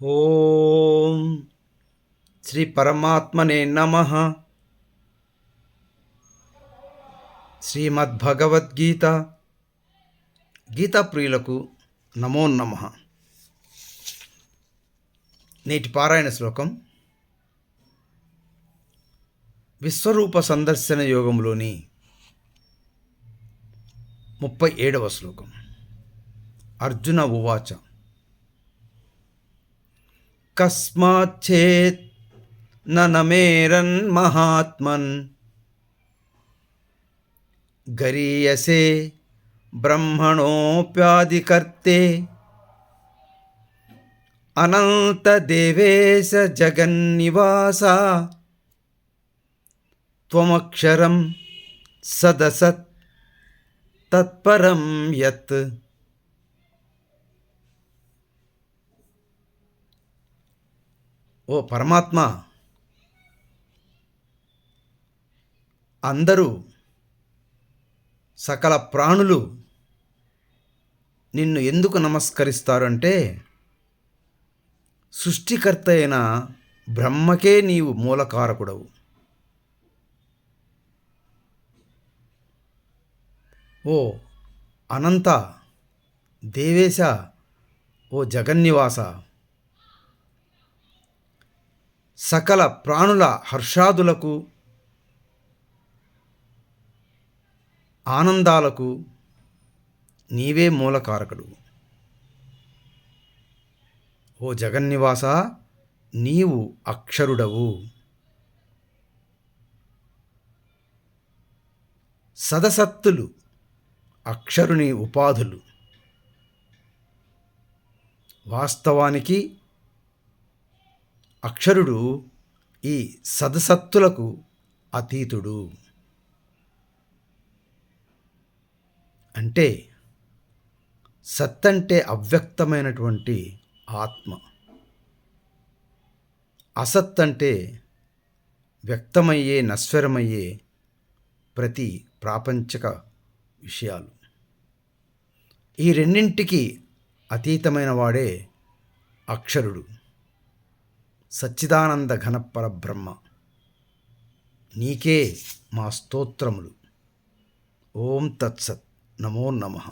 ఓం శ్రీ పరమాత్మనే నమః. శ్రీమద్భగవద్గీత గీతా ప్రియులకు నమో నమః. నేటి పారాయణ శ్లోకం విశ్వరూప సందర్శన యోగంలోని 37వ శ్లోకం. అర్జున ఉవాచ కస్మాచ్చేత్ నమేరన్ మహాత్మన్ గరీయసే బ్రహ్మణోప్యాదికర్తే అనంత దేవేశ జగన్నివాస త్వమక్షరం సదసత్ తత్పరం యత్. ఓ పరమాత్మ, అందరూ సకల ప్రాణులు నిన్ను ఎందుకు నమస్కరిస్తారంటే, సృష్టికర్త అయిన బ్రహ్మకే నీవు మూలకారకుడవు. ఓ అనంత దేవేశ, ఓ జగన్నివాస, సకల ప్రాణుల హర్షాదులకు ఆనందాలకు నీవే మూలకారకుడు. ఓ జగన్నివాస, నీవు అక్షరుడవు. సదసత్తులు అక్షరుని ఉపాధులు. వాస్తవానికి అక్షరుడు ఈ సదసత్తులకు అతీతుడు. అంటే సత్ అంటే అవ్యక్తమైనటువంటి ఆత్మ, అసత్ అంటే వ్యక్తమయ్యే నశ్వరమయ్యే ప్రతి ప్రాపంచిక విషయాలు. ఈ రెండింటికి అతీతమైన వాడే అక్షరుడు, సచ్చిదానంద ఘనపర బ్రహ్మ. నీకే మా స్తోత్రములు. ఓం తత్సత్. నమో నమః.